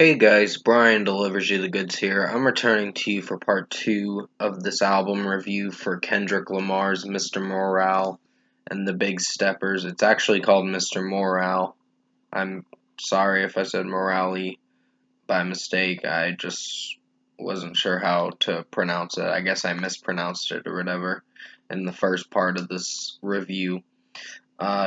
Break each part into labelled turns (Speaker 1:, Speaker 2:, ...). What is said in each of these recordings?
Speaker 1: Hey guys, Brian delivers you the goods here. I'm returning to you for part 2 of this album review for Kendrick Lamar's Mr. Morale and the Big Steppers. It's actually called Mr. Morale. I'm sorry if I said Morale by mistake. I just wasn't sure how to pronounce it. I guess I mispronounced it or whatever in the first part of this review.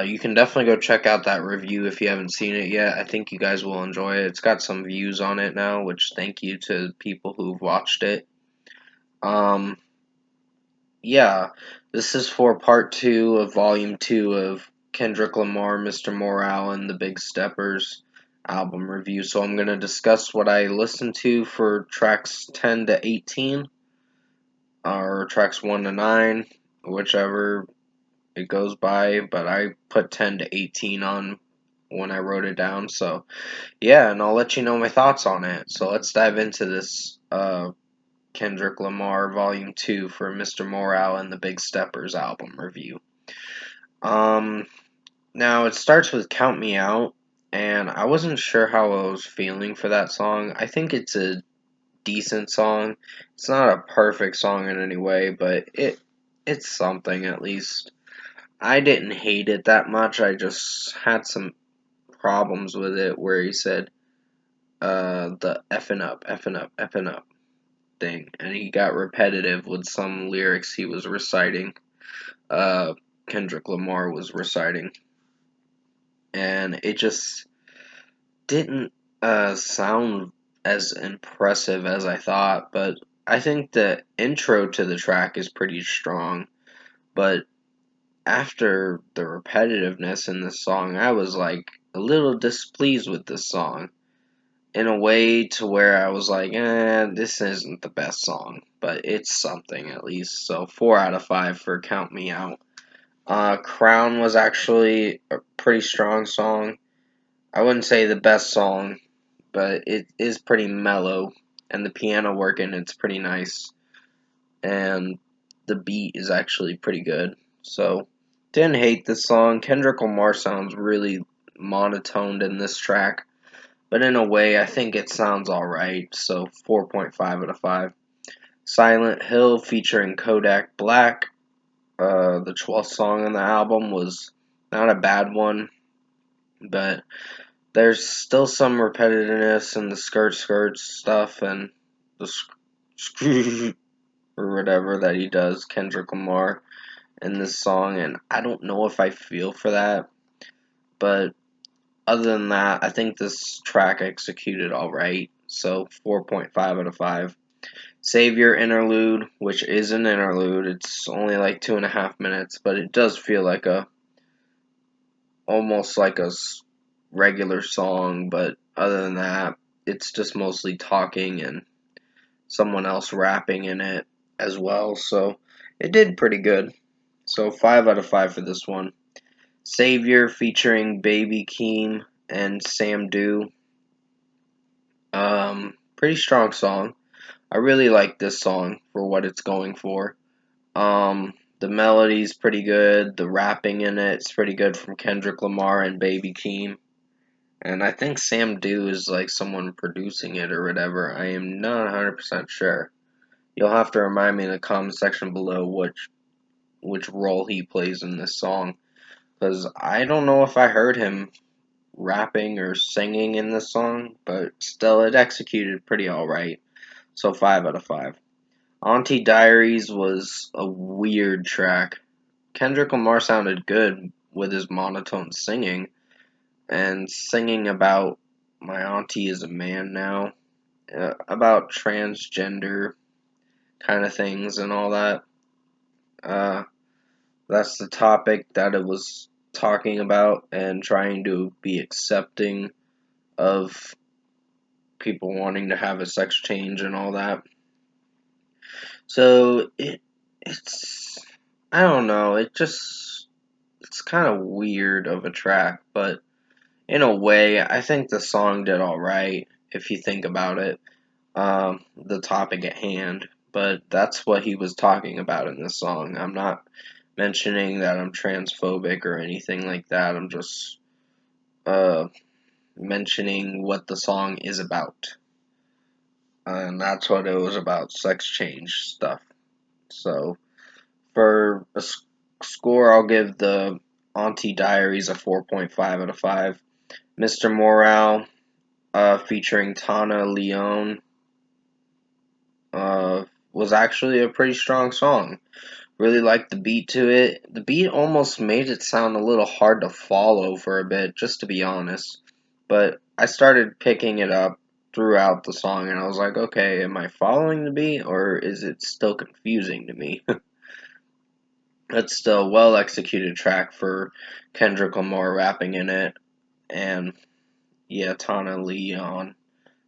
Speaker 1: You can definitely go check out that review if you haven't seen it yet. I think you guys will enjoy it. It's got some views on it now, which thank you to people who've watched it. Um, yeah, this is for part 2 of volume 2 of Kendrick Lamar, Mr. Morale, and the Big Steppers album review. So I'm going to discuss what I listened to for tracks 10 to 18, or tracks 1 to 9, whichever it goes by, but I put 10 to 18 on when I wrote it down. So, yeah, and I'll let you know my thoughts on it. So, let's dive into this Kendrick Lamar Volume 2 for Mr. Morale and the Big Steppers album review. Now, it starts with Count Me Out, and I wasn't sure how I was feeling for that song. I think it's a decent song. It's not a perfect song in any way, but it's something at least. I didn't hate it that much. I just had some problems with it where he said the effing up, effing up thing, and he got repetitive with some lyrics he was reciting. Uh, Kendrick Lamar was reciting, and it just didn't sound as impressive as I thought. But I think the intro to the track is pretty strong. But after the repetitiveness in this song, I was like a little displeased with this song in a way to where I was like, this isn't the best song, but it's something at least. So 4 out of 5 for Count Me Out. Crown was actually a pretty strong song. I wouldn't say the best song, but it is pretty mellow, and the piano work in it's pretty nice, and the beat is actually pretty good. So didn't hate this song. Kendrick Lamar sounds really monotoned in this track, but in a way, I think it sounds alright, so 4.5 out of 5. Silent Hill featuring Kodak Black, the 12th song on the album, was not a bad one, but there's still some repetitiveness in the skirt stuff and the or whatever that he does, Kendrick Lamar, in this song, and I don't know if I feel for that, but other than that, I think this track executed alright, so 4.5 out of 5. Savior interlude, which is an interlude, it's only like 2.5 minutes, but it does feel like almost like a regular song, but other than that, it's just mostly talking and someone else rapping in it as well, so it did pretty good. So 5 out of 5 for this one. Savior featuring Baby Keem and Sam Dew. Pretty strong song. I really like this song for what it's going for. The melody's pretty good. The rapping in it's pretty good from Kendrick Lamar and Baby Keem. And I think Sam Dew is like someone producing it or whatever. I am not 100% sure. You'll have to remind me in the comment section below which role he plays in this song, because I don't know if I heard him rapping or singing in this song, but still it executed pretty alright. So 5 out of 5. Auntie Diaries was a weird track. Kendrick Lamar sounded good with his monotone singing, and singing about my auntie is a man now, about transgender kind of things and all that. Uh, that's the topic that it was talking about, and trying to be accepting of people wanting to have a sex change and all that. So it's I don't know, it's kind of weird of a track, but in a way, I think the song did alright if you think about it. The topic at hand, but that's what he was talking about in this song. I'm not mentioning that I'm transphobic or anything like that. I'm just uh mentioning what the song is about. And that's what it was about, sex change stuff. So, for a score, I'll give the Auntie Diaries a 4.5 out of 5. Mr. Morale, featuring Tana Leone, was actually a pretty strong song. Really liked the beat to it. The beat almost made it sound a little hard to follow for a bit, just to be honest. But I started picking it up throughout the song, and I was like, okay, am I following the beat, or is it still confusing to me? It's still a well executed track for Kendrick Lamar rapping in it, and yeah, Tana Leon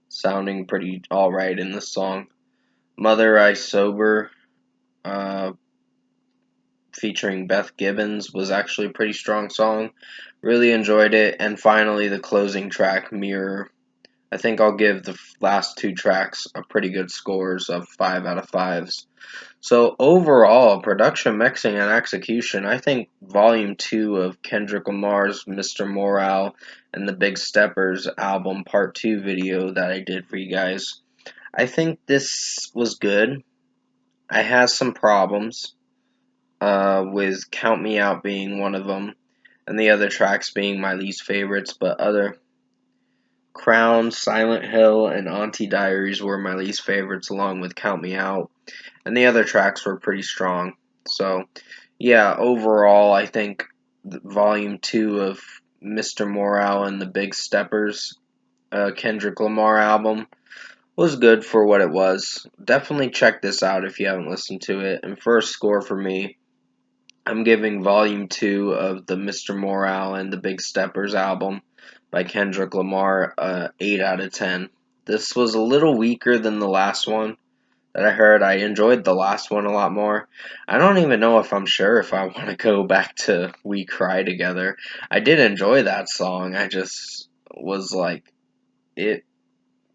Speaker 1: sounding pretty alright in this song. Mother I Sober, uh, featuring Beth Gibbons, was actually a pretty strong song. Really enjoyed it. And finally, the closing track, Mirror. I think I'll give the last two tracks a pretty good scores of 5 out of 5s. So overall, production, mixing, and execution, I think Volume 2 of Kendrick Lamar's Mr. Morale and the Big Steppers album Part 2 video that I did for you guys, I think this was good. I had some problems, with Count Me Out being one of them, and the other tracks being my least favorites, but other Crown, Silent Hill, and Auntie Diaries were my least favorites, along with Count Me Out, and the other tracks were pretty strong. So, yeah, overall, I think Volume 2 of Mr. Morale and the Big Steppers, Kendrick Lamar album, was good for what it was. Definitely check this out if you haven't listened to it. And first score for me, I'm giving Volume 2 of the Mr. Morale and the Big Steppers album by Kendrick Lamar a 8 out of 10. This was a little weaker than the last one that I heard. I enjoyed the last one a lot more. I don't even know if I'm sure if I want to go back to We Cry Together. I did enjoy that song. I just was like, it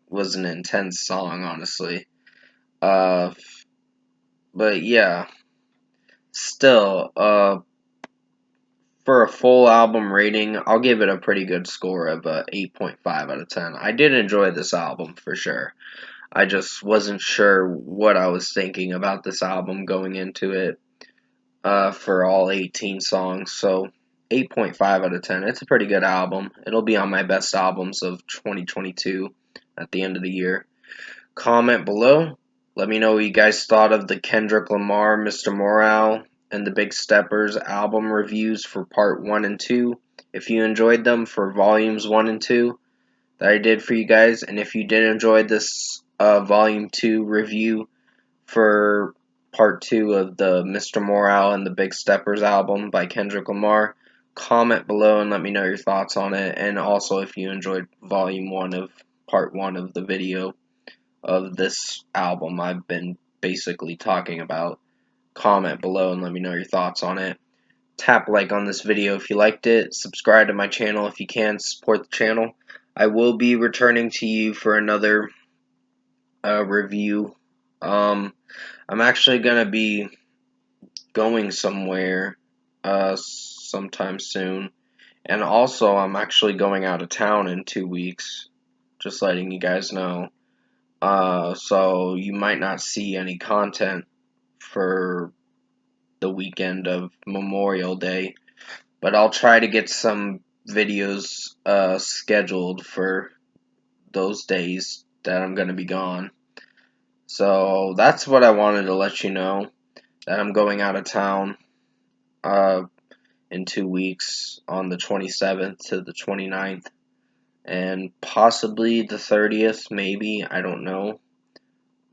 Speaker 1: was an intense song, honestly. Uh, but yeah, still, for a full album rating, I'll give it a pretty good score of 8.5 out of 10. I did enjoy this album for sure. I just wasn't sure what I was thinking about this album going into it, for all 18 songs. So 8.5 out of 10. It's a pretty good album. It'll be on my best albums of 2022 at the end of the year. Comment below. Let me know what you guys thought of the Kendrick Lamar, Mr. Morale, and the Big Steppers album reviews for part 1 and 2. If you enjoyed them for volumes 1 and 2 that I did for you guys, and if you did enjoy this volume 2 review for part 2 of the Mr. Morale and the Big Steppers album by Kendrick Lamar, comment below and let me know your thoughts on it. And also if you enjoyed volume 1 of part 1 of the video of this album I've been basically talking about, comment below and let me know your thoughts on it. Tap like on this video if you liked it. Subscribe to my channel if you can. Support the channel. I will be returning to you for another review. I'm actually going to be going somewhere sometime soon. And also, I'm actually going out of town in 2 weeks. Just letting you guys know. So you might not see any content for the weekend of Memorial Day, but I'll try to get some videos scheduled for those days that I'm going to be gone. So that's what I wanted to let you know, that I'm going out of town uh, in 2 weeks on the 27th to the 29th, and possibly the 30th, maybe, I don't know.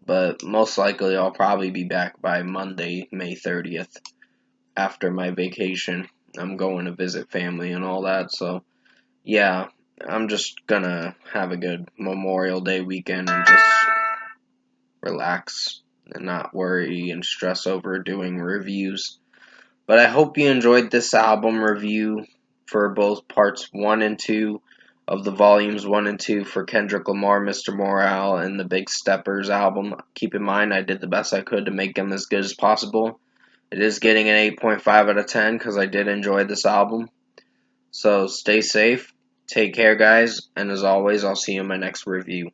Speaker 1: But most likely I'll probably be back by Monday, May 30th, after my vacation. I'm going to visit family and all that, so yeah, I'm just gonna have a good Memorial Day weekend and just relax and not worry and stress over doing reviews. But I hope you enjoyed this album review for both parts 1 and 2 of the volumes 1 and 2 for Kendrick Lamar, Mr. Morale, and the Big Steppers album. Keep in mind, I did the best I could to make them as good as possible. It is getting an 8.5 out of 10 because I did enjoy this album. So stay safe, Take care, guys, and as always, I'll see you in my next review.